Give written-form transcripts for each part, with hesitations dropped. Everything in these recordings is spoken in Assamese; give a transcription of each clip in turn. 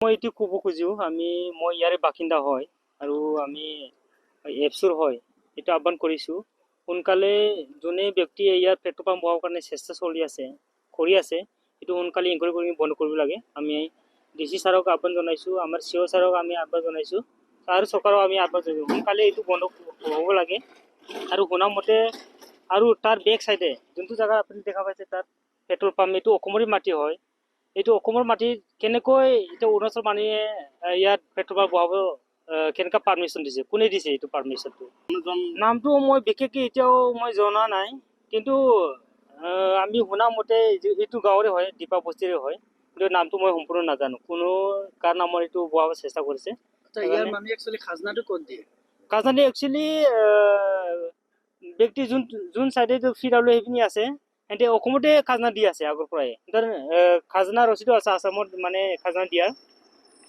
মই এইটো ক'ব খোজো মই ইয়াৰে বাসিন্দা হয় আৰু আমি এপছৰ হয় এইটো আহ্বান কৰিছোঁ সোনকালে যোনে ব্যক্তিয়ে ইয়াত পেট্ৰল পাম্প বহাবৰ কাৰণে চেষ্টা কৰি আছে এইটো সোনকালে ইনকুৱাৰী কৰি বন্ধ কৰিব লাগে। আমি ডিচি ছাৰক আহ্বান জনাইছোঁ, আমাৰ চিঅ ছাৰক আমি আহ্বান জনাইছোঁ আৰু চৰকাৰক আমি আহ্বান জনাইছোঁ সোনকালে এইটো বন্ধ হ'ব লাগে। আৰু শুনা মতে আৰু তাৰ বেক চাইডে যোনটো জেগা আপুনি দেখা পাইছে তাত পেট্ৰল পাম্প এইটো অসমৰে মাটি হয়। এইটো অসমৰ মাটিত কেনেকৈ এতিয়া অৰুণাচল মানুহে ইয়াত পেট্ৰল পাম্প বহাব কেনেকুৱা পাৰ্মিশ্যন দিছে, কোনে দিছে এইটো পাৰ্মিশ্যনটো? নামটো মই বিশেষকৈ এতিয়াও মই জনা নাই, কিন্তু আমি শুনা মতে এইটো গাঁৱৰে হয়, দীপা বস্তিৰে হয়, কিন্তু নামটো মই সম্পূৰ্ণ নাজানো। কোনো কাৰ নামৰ এইটো বহাব চেষ্টা কৰিছে। ইয়াৰ মানুহে একচুৱেলি খাজনাটো ক'ত দিয়ে? খাজনাটো একচুৱেলি ব্যক্তি যোন চাইডে ফিৰালৈ সেইখিনি আছে সিহঁতে অসমতে খাজনা দি আছে আগৰ পৰাই। খাজনা ৰচিদো আছে আছামত মানে খাজনা দিয়াৰ,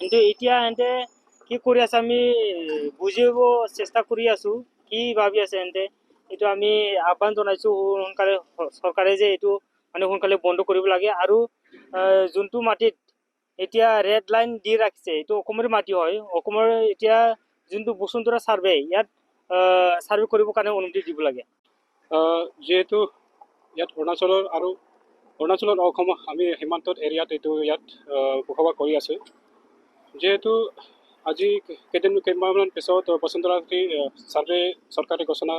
কিন্তু এতিয়া সিহঁতে কি কৰি আছে আমি বুজিব চেষ্টা কৰি আছোঁ, কি ভাবি আছে সিহঁতে এইটো আমি আহ্বান জনাইছোঁ সোনকালে চৰকাৰে যে এইটো মানে সোনকালে বন্ধ কৰিব লাগে। আৰু যোনটো মাটিত এতিয়া ৰেড লাইন দি ৰাখিছে এইটো অসমৰে মাটি হয়, অসমৰ এতিয়া যোনটো বসুন্ধৰা ছাৰ্ভে ইয়াত ছাৰ্ভে কৰিবৰ কাৰণে অনুমতি দিব লাগে। যিহেতু ইয়াত অৰুণাচলৰ অসম আমি সীমান্তত এৰিয়াত এইটো ইয়াত বসবাস কৰি আছোঁ। যিহেতু আজি কেইমাহমান পিছত বসুন্ধৰা ছাৰ্ভে চৰকাৰে ঘোষণা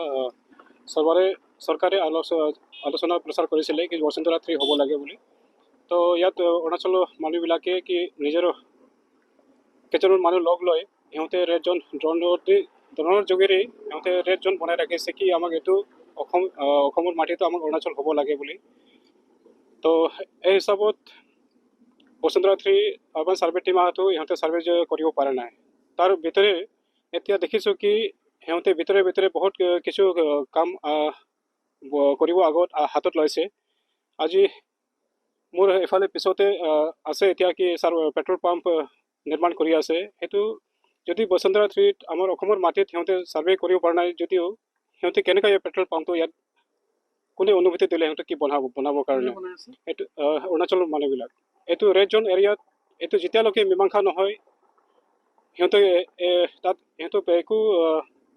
চৰকাৰে আলোচনা প্ৰচাৰ কৰিছিলে কি বসুন্ধৰা 3 হ'ব লাগে বুলি। তো ইয়াত অৰুণাচলৰ মানুহবিলাকে কি নিজৰ কেইজনমান মানুহ লগ লৈ সিহঁতে ৰেড জ'ন ড্ৰোনৰ যোগেৰে সিহঁতে ৰেড জ'ন বনাই ৰাখিছে কি আমাক এইটো অসমৰ মাটিটো আমাক অৰুণাচল হ'ব লাগে বুলি। তো এই হিচাপত বসুন্ধৰা 3 আৰ্বান ছাৰ্ভে টীম আহাটো ইহঁতে ছাৰ্ভে কৰিব পৰা নাই। তাৰ ভিতৰে এতিয়া দেখিছোঁ কি সিহঁতে ভিতৰে বহুত কিছু কাম কৰিব হাতত লৈছে। আজি মোৰ এফালে পিছতে আছে এতিয়া কি পেট্ৰল পাম্প নিৰ্মাণ কৰি আছে। সেইটো যদি বসুন্ধৰা 3 আমাৰ অসমৰ মাটিত সিহঁতে ছাৰ্ভে কৰিব পৰা নাই যদিও সিহঁতে কেনেকৈ পেট্ৰল পাম্পটো ইয়াত কোনে অনুমতি দিলে সিহঁতে কি বনাবৰ কাৰণে? এইটো অৰুণাচলৰ মানুহবিলাক এইটো ৰেড জ'ন এৰিয়াত এইটো যেতিয়ালৈকে মীমাংসা নহয় সিহঁতৰ একো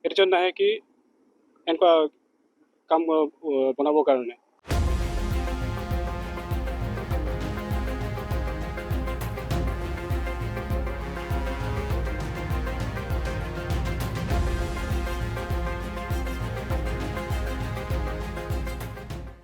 ৰিজন নাহে কি এনেকুৱা কাম বনাবৰ কাৰণে।